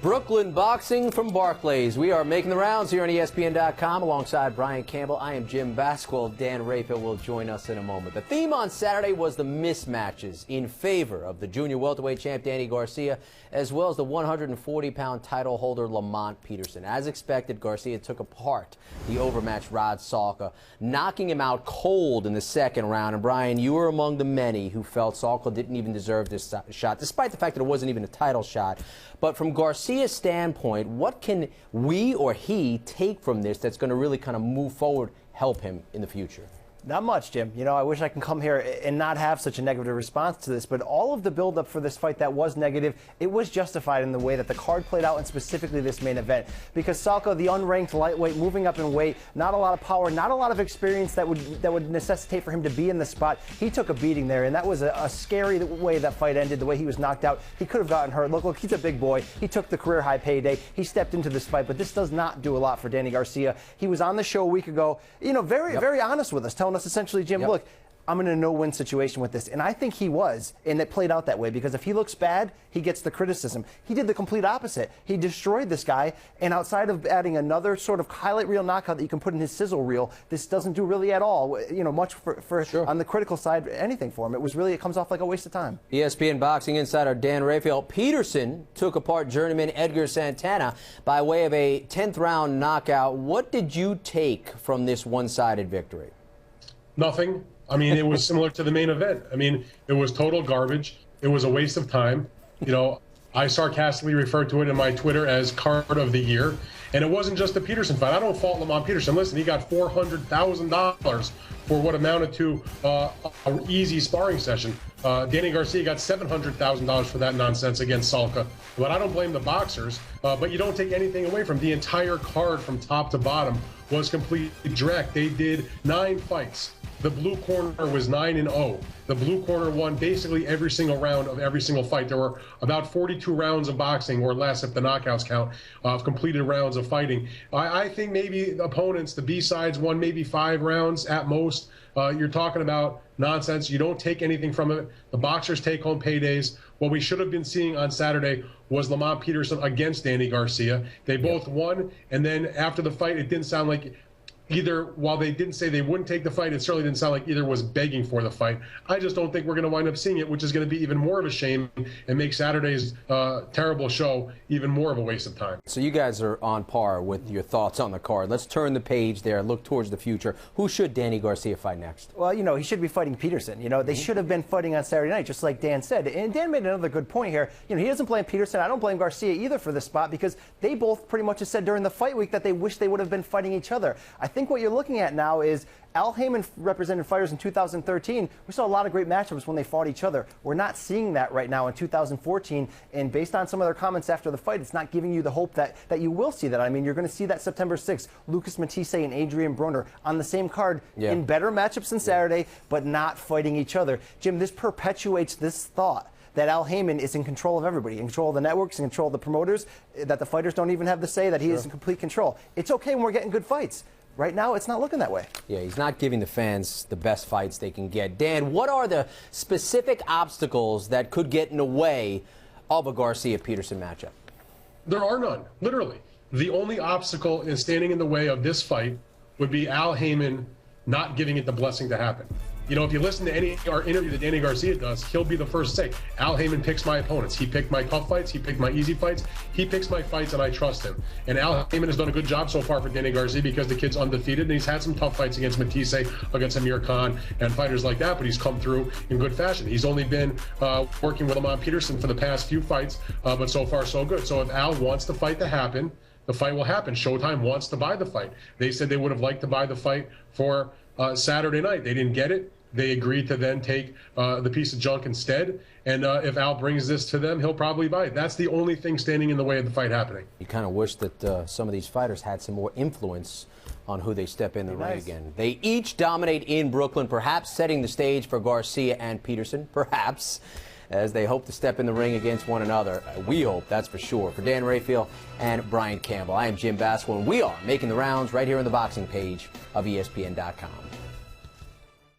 Brooklyn boxing from Barclays. We are making the rounds here on ESPN.com alongside Brian Campbell. I am Jim Basquil. Dan Rafael will join us in a moment. The theme on Saturday was the mismatches in favor of the junior welterweight champ Danny Garcia, as well as the 140-pound title holder Lamont Peterson. As expected, Garcia took apart the overmatched Rod Salka, knocking him out cold in the second round. And Brian, you were among the many who felt Salka didn't even deserve this shot, despite the fact that it wasn't even a title shot. But from Garcia's standpoint, what can we or he take from this that's going to really kind of move forward, help him in the future? Not much, Jim. You know, I wish I can come here and not have such a negative response to this, but all of the buildup for this fight that was negative, it was justified in the way that the card played out, and specifically this main event. Because Salka, the unranked lightweight, moving up in weight, not a lot of power, not a lot of experience that would necessitate for him to be in the spot. He took a beating there, and that was a scary way that fight ended, the way he was knocked out. He could have gotten hurt. Look, he's a big boy. He took the career-high payday. He stepped into this fight, but this does not do a lot for Danny Garcia. He was on the show a week ago, you know, very honest with us, telling us essentially, Jim, look, I'm in a no-win situation with this. And I think he was, and it played out that way, because if he looks bad, he gets the criticism. He did the complete opposite. He destroyed this guy, and outside of adding another sort of highlight reel knockout that you can put in his sizzle reel, this doesn't do really at all, you know, much for sure. On the critical side, anything for him. It comes off like a waste of time. ESPN boxing insider Dan Rafael. Peterson took apart journeyman Edgar Santana by way of a 10th round knockout. What did you take from this one-sided victory? Nothing. I mean, it was similar to the main event. I mean, it was total garbage. It was a waste of time. You know, I sarcastically referred to it in my Twitter as card of the year. And it wasn't just the Peterson fight. I don't fault Lamont Peterson. Listen, he got $400,000 for what amounted to an easy sparring session. Danny Garcia got $700,000 for that nonsense against Salka. But I don't blame the boxers. But you don't take anything away from the entire card from top to bottom was completely direct. They did 9 fights. The blue corner was 9-0. The blue corner won basically every single round of every single fight. There were about 42 rounds of boxing, or less if the knockouts count, of completed rounds of fighting. I think maybe the opponents, the B-sides, won maybe 5 rounds at most. You're talking about nonsense. You don't take anything from it. The boxers take home paydays. What we should have been seeing on Saturday was Lamont Peterson against Danny Garcia. They both won, and then after the fight, it didn't sound like either, while they didn't say they wouldn't take the fight, it certainly didn't sound like either was begging for the fight. I just don't think we're going to wind up seeing it, which is going to be even more of a shame and make Saturday's terrible show even more of a waste of time. So you guys are on par with your thoughts on the card. Let's turn the page there, look towards the future. Who should Danny Garcia fight next? Well, you know, he should be fighting Peterson. You know, they should have been fighting on Saturday night, just like Dan said. And Dan made another good point here. You know, he doesn't blame Peterson. I don't blame Garcia either for this spot, because they both pretty much have said during the fight week that they wish they would have been fighting each other. I think what you're looking at now is Al Heyman represented fighters in 2013. We saw a lot of great matchups when they fought each other. We're not seeing that right now in 2014, and based on some of their comments after the fight, it's not giving you the hope that you will see that. I mean, you're going to see that September 6th, Lucas Matisse and Adrian Broner on the same card in better matchups than Saturday, but not fighting each other. Jim, this perpetuates this thought that Al Heyman is in control of everybody, in control of the networks, in control of the promoters, that the fighters don't even have the say, that he is in complete control. It's okay when we're getting good fights. Right now, it's not looking that way. Yeah, he's not giving the fans the best fights they can get. Dan, what are the specific obstacles that could get in the way of a Garcia-Peterson matchup? There are none, literally. The only obstacle in standing in the way of this fight would be Al Heyman not giving it the blessing to happen. You know, if you listen to any interview that Danny Garcia does, he'll be the first to say, Al Heyman picks my opponents. He picked my tough fights. He picked my easy fights. He picks my fights, and I trust him. And Al Heyman has done a good job so far for Danny Garcia, because the kid's undefeated, and he's had some tough fights against Matisse, against Amir Khan, and fighters like that, but he's come through in good fashion. He's only been working with Lamont Peterson for the past few fights, but so far so good. So if Al wants the fight to happen, the fight will happen. Showtime wants to buy the fight. They said they would have liked to buy the fight for Saturday night. They didn't get it. They agreed to then take the piece of junk instead. And if Al brings this to them, he'll probably buy it. That's the only thing standing in the way of the fight happening. You kind of wish that some of these fighters had some more influence on who they step in the ring again. They each dominate in Brooklyn, perhaps setting the stage for Garcia and Peterson, perhaps, as they hope to step in the ring against one another. We hope, that's for sure. For Dan Rafael and Brian Campbell, I am Jim Basquil, and we are making the rounds right here on the boxing page of ESPN.com.